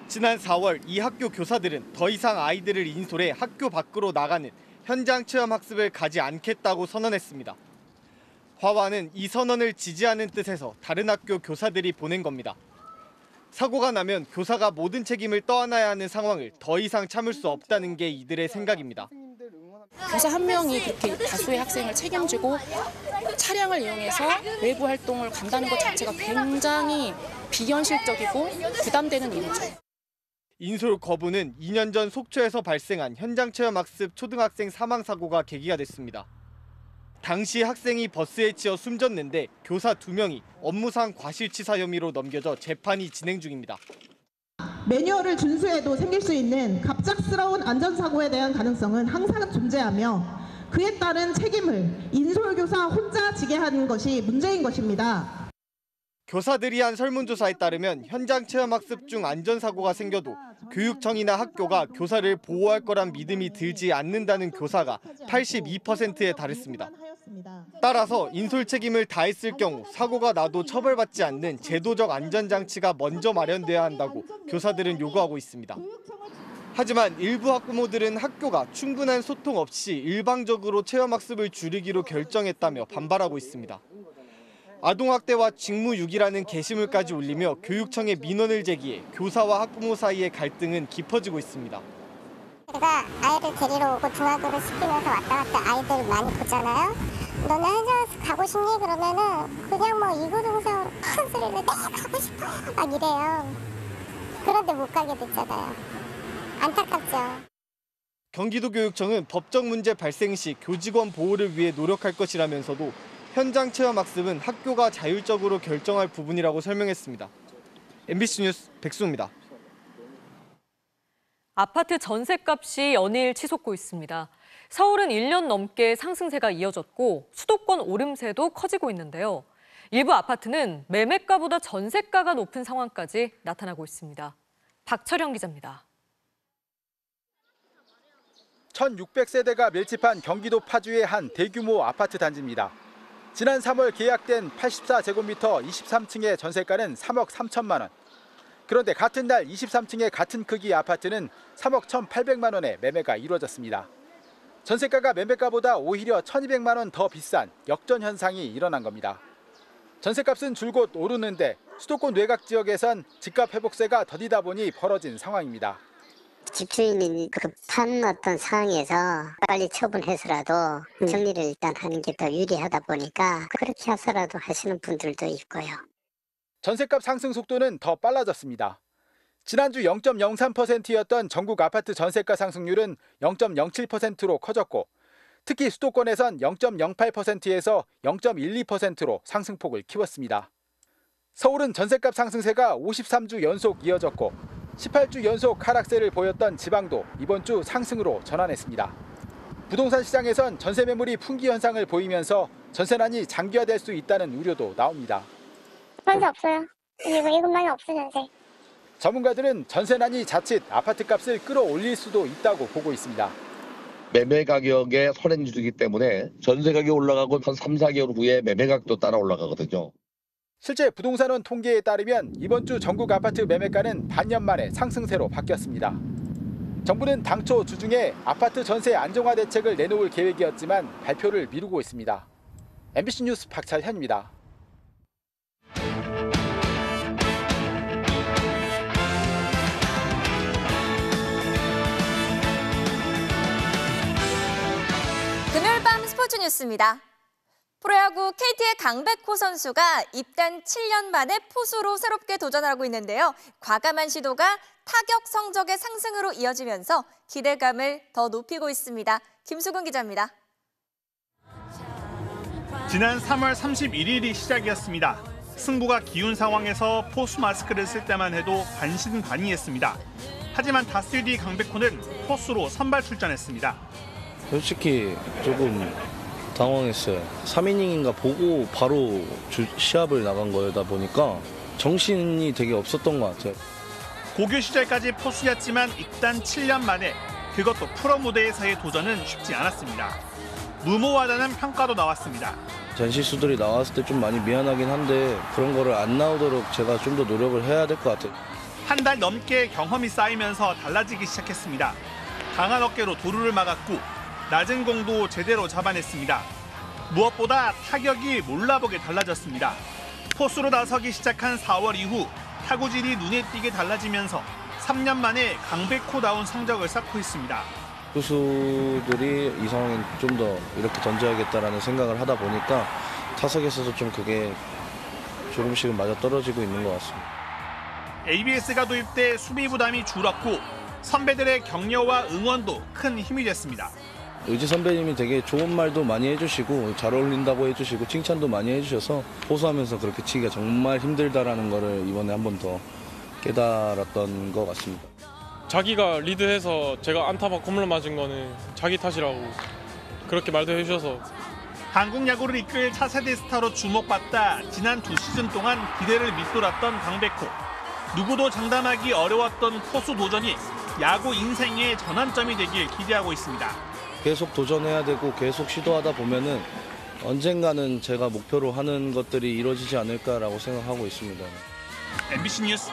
지난 4월 이 학교 교사들은 더 이상 아이들을 인솔해 학교 밖으로 나가는 현장 체험 학습을 가지 않겠다고 선언했습니다. 화환은 이 선언을 지지하는 뜻에서 다른 학교 교사들이 보낸 겁니다. 사고가 나면 교사가 모든 책임을 떠안아야 하는 상황을 더 이상 참을 수 없다는 게 이들의 생각입니다. 교사 한 명이 그렇게 다수의 학생을 책임지고 차량을 이용해서 외부 활동을 간다는 것 자체가 굉장히 비현실적이고 부담되는 일이죠. 인솔 거부는 2년 전 속초에서 발생한 현장 체험 학습 초등학생 사망 사고가 계기가 됐습니다. 당시 학생이 버스에 치여 숨졌는데 교사 2명이 업무상 과실치사 혐의로 넘겨져 재판이 진행 중입니다. 매뉴얼을 준수해도 생길 수 있는 갑작스러운 안전사고에 대한 가능성은 항상 존재하며 그에 따른 책임을 인솔교사 혼자 지게 하는 것이 문제인 것입니다. 교사들이 한 설문조사에 따르면 현장 체험학습 중 안전사고가 생겨도 교육청이나 학교가 교사를 보호할 거란 믿음이 들지 않는다는 교사가 82%에 달했습니다. 따라서 인솔 책임을 다했을 경우 사고가 나도 처벌받지 않는 제도적 안전장치가 먼저 마련돼야 한다고 교사들은 요구하고 있습니다. 하지만 일부 학부모들은 학교가 충분한 소통 없이 일방적으로 체험학습을 줄이기로 결정했다며 반발하고 있습니다. 아동학대와 직무유기라는 게시물까지 올리며 교육청에 민원을 제기해 교사와 학부모 사이의 갈등은 깊어지고 있습니다. 제가 아이를 데리러 오고 중학교를 시키면서 왔다 갔다 아이들 많이 보잖아요. 너네 현장 가고 싶니? 그러면은 그냥 뭐 이구동성 큰 소리를 내가 가고 싶어요 막 이래요. 그런데 못 가게 됐잖아요. 안타깝죠. 경기도교육청은 법적 문제 발생 시 교직원 보호를 위해 노력할 것이라면서도 현장 체험 학습은 학교가 자율적으로 결정할 부분이라고 설명했습니다. MBC 뉴스 백수입니다. 아파트 전셋값이 연일 치솟고 있습니다. 서울은 1년 넘게 상승세가 이어졌고 수도권 오름세도 커지고 있는데요. 일부 아파트는 매매가보다 전셋가가 높은 상황까지 나타나고 있습니다. 박철영 기자입니다. 1,600세대가 밀집한 경기도 파주의 한 대규모 아파트 단지입니다. 지난 3월 계약된 84제곱미터 23층의 전세가는 3억 3천만 원. 그런데 같은 날 23층의 같은 크기의 아파트는 3억 1,800만 원에 매매가 이루어졌습니다. 전세가가 매매가보다 오히려 1,200만 원 더 비싼 역전 현상이 일어난 겁니다. 전세값은 줄곧 오르는데 수도권 외곽 지역에선 집값 회복세가 더디다 보니 벌어진 상황입니다. 집주인이 급한 어떤 상황에서 빨리 처분해서라도 정리를 일단 하는 게 더 유리하다 보니까 그렇게 해서라도 하시는 분들도 있고요. 전세값 상승 속도는 더 빨라졌습니다. 지난주 0.03%였던 전국 아파트 전세가 상승률은 0.07%로 커졌고 특히 수도권에선 0.08%에서 0.12%로 상승폭을 키웠습니다. 서울은 전세값 상승세가 53주 연속 이어졌고 18주 연속 하락세를 보였던 지방도 이번 주 상승으로 전환했습니다. 부동산 시장에선 전세 매물이 풍기 현상을 보이면서 전세난이 장기화될 수 있다는 우려도 나옵니다. 전세 없어요. 이것만이 없어 전세. 전문가들은 전세난이 자칫 아파트값을 끌어올릴 수도 있다고 보고 있습니다. 매매 가격의 선행지수이기 때문에 전세 가격이 올라가고 한 3, 4개월 후에 매매 가격도 따라 올라가거든요. 실제 부동산원 통계에 따르면 이번 주 전국 아파트 매매가는 반년 만에 상승세로 바뀌었습니다. 정부는 당초 주중에 아파트 전세 안정화 대책을 내놓을 계획이었지만 발표를 미루고 있습니다. MBC 뉴스 박찬현입니다. 금요일 밤 스포츠 뉴스입니다. 프로야구 KT의 강백호 선수가 입단 7년 만에 포수로 새롭게 도전하고 있는데요. 과감한 시도가 타격 성적의 상승으로 이어지면서 기대감을 더 높이고 있습니다. 김수근 기자입니다. 지난 3월 31일이 시작이었습니다. 승부가 기운 상황에서 포수 마스크를 쓸 때만 해도 반신반의했습니다. 하지만 다스 뒤 강백호는 포수로 선발 출전했습니다. 솔직히 조금 당황했어요. 3이닝인가 보고 바로 시합을 나간 거다 보니까 정신이 되게 없었던 것 같아요. 고교 시절까지 포수였지만 입단 7년 만에 그것도 프로 무대에서의 도전은 쉽지 않았습니다. 무모하다는 평가도 나왔습니다. 전시수들이 나왔을 때 좀 많이 미안하긴 한데 그런 거를 안 나오도록 제가 좀 더 노력을 해야 될 것 같아요. 한 달 넘게 경험이 쌓이면서 달라지기 시작했습니다. 강한 어깨로 도루를 막았고 낮은 공도 제대로 잡아냈습니다. 무엇보다 타격이 몰라보게 달라졌습니다. 포수로 나서기 시작한 4월 이후 타구질이 눈에 띄게 달라지면서 3년 만에 강백호다운 성적을 쌓고 있습니다. 투수들이 이 상황에 좀 더 이렇게 던져야겠다라는 생각을 하다 보니까 타석에서도 좀 그게 조금씩은 맞아떨어지고 있는 것 같습니다. ABS가 도입돼 수비 부담이 줄었고 선배들의 격려와 응원도 큰 힘이 됐습니다. 의지 선배님이 되게 좋은 말도 많이 해주시고 잘 어울린다고 해주시고 칭찬도 많이 해주셔서 포수하면서 그렇게 치기가 정말 힘들다라는 거를 이번에 한 번 더 깨달았던 것 같습니다. 자기가 리드해서 제가 안타받고 홈런 맞은 거는 자기 탓이라고 그렇게 말도 해주셔서 한국 야구를 이끌 차세대 스타로 주목받다 지난 2시즌 동안 기대를 밑돌았던 강백호. 누구도 장담하기 어려웠던 포수 도전이 야구 인생의 전환점이 되길 기대하고 있습니다. 계속 도전해야 되고 계속 시도하다 보면은 언젠가는 제가 목표로 하는 것들이 이루어지지 않을까라고 생각하고 있습니다. MBC 뉴스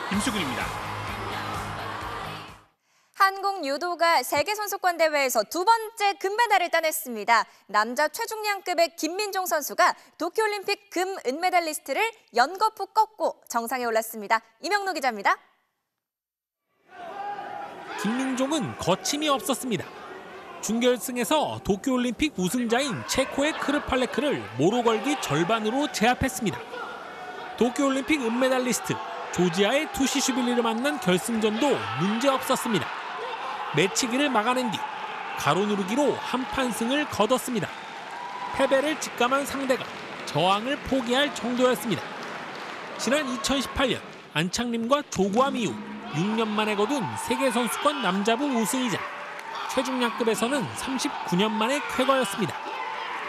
김수근입니다. 한국 유도가 세계선수권대회에서 두 번째 금메달을 따냈습니다. 남자 최중량급의 김민종 선수가 도쿄올림픽 금, 은메달리스트를 연거푸 꺾고 정상에 올랐습니다. 이명노 기자입니다. 김민종은 거침이 없었습니다. 준결승에서 도쿄올림픽 우승자인 체코의 크르팔레크를 모로 걸기 절반으로 제압했습니다. 도쿄올림픽 은메달리스트 조지아의 투시슈빌리를 만난 결승전도 문제없었습니다. 매치기를 막아낸 뒤 가로누르기로 한판 승을 거뒀습니다. 패배를 직감한 상대가 저항을 포기할 정도였습니다. 지난 2018년 안창림과 조구함 이후 6년 만에 거둔 세계선수권 남자부 우승이자 최중량급에서는 39년 만에 쾌거였습니다.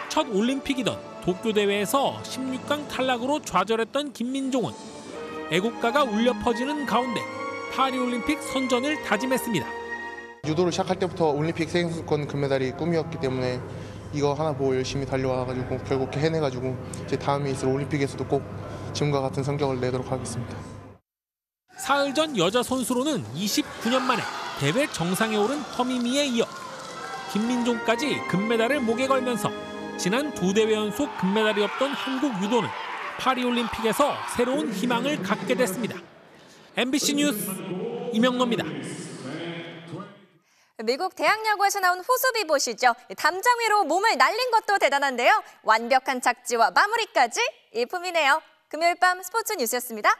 첫 올림픽이던 도쿄대회에서 16강 탈락으로 좌절했던 김민종은 애국가가 울려 퍼지는 가운데 파리올림픽 선전을 다짐했습니다. 유도를 시작할 때부터 올림픽 세계선수권 금메달이 꿈이었기 때문에 이거 하나 보고 열심히 달려와가지고 결국 해내가지고 이제 다음에 있을 올림픽에서도 꼭 지금과 같은 성적을 내도록 하겠습니다. 사흘 전 여자 선수로는 29년 만에 대회 정상에 오른 허미미에 이어 김민종까지 금메달을 목에 걸면서 지난 두 대회 연속 금메달이 없던 한국 유도는 파리올림픽에서 새로운 희망을 갖게 됐습니다. MBC 뉴스 이명노입니다. 미국 대학야구에서 나온 호수비 보시죠. 담장 위로 몸을 날린 것도 대단한데요. 완벽한 착지와 마무리까지 일품이네요. 금요일 밤 스포츠 뉴스였습니다.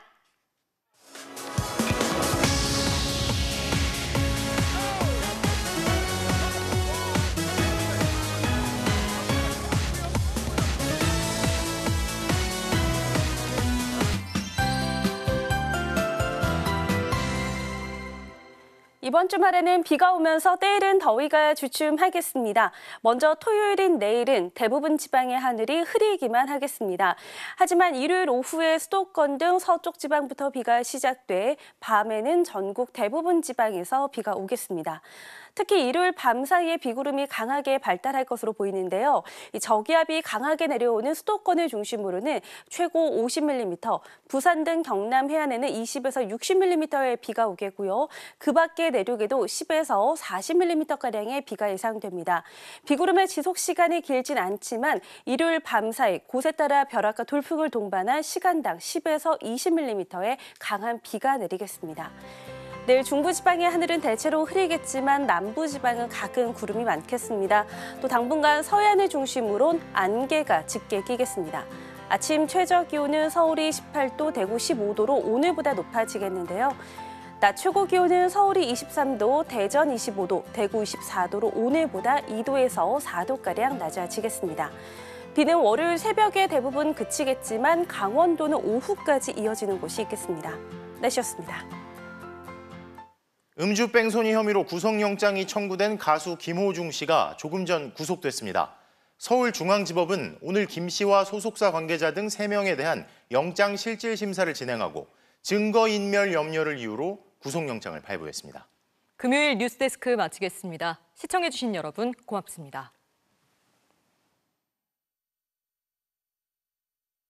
이번 주말에는 비가 오면서 때이른 더위가 주춤하겠습니다. 먼저 토요일인 내일은 대부분 지방의 하늘이 흐리기만 하겠습니다. 하지만 일요일 오후에 수도권 등 서쪽 지방부터 비가 시작돼 밤에는 전국 대부분 지방에서 비가 오겠습니다. 특히 일요일 밤 사이에 비구름이 강하게 발달할 것으로 보이는데요. 이 저기압이 강하게 내려오는 수도권을 중심으로는 최고 50mm, 부산 등 경남 해안에는 20에서 60mm의 비가 오겠고요. 그 밖에 내륙에도 10에서 40mm가량의 비가 예상됩니다. 비구름의 지속 시간이 길진 않지만 일요일 밤 사이 곳에 따라 벼락과 돌풍을 동반한 시간당 10에서 20mm의 강한 비가 내리겠습니다. 내일 중부지방의 하늘은 대체로 흐리겠지만 남부지방은 가끔 구름이 많겠습니다. 또 당분간 서해안을 중심으로 안개가 짙게 끼겠습니다. 아침 최저 기온은 서울이 18도, 대구 15도로 오늘보다 높아지겠는데요. 낮 최고 기온은 서울이 23도, 대전 25도, 대구 24도로 오늘보다 2도에서 4도가량 낮아지겠습니다. 비는 월요일 새벽에 대부분 그치겠지만 강원도는 오후까지 이어지는 곳이 있겠습니다. 날씨였습니다. 음주 뺑소니 혐의로 구속영장이 청구된 가수 김호중 씨가 조금 전 구속됐습니다. 서울중앙지법은 오늘 김 씨와 소속사 관계자 등 3명에 대한 영장실질심사를 진행하고 증거인멸 염려를 이유로 구속영장을 발부했습니다. 금요일 뉴스데스크 마치겠습니다. 시청해주신 여러분 고맙습니다.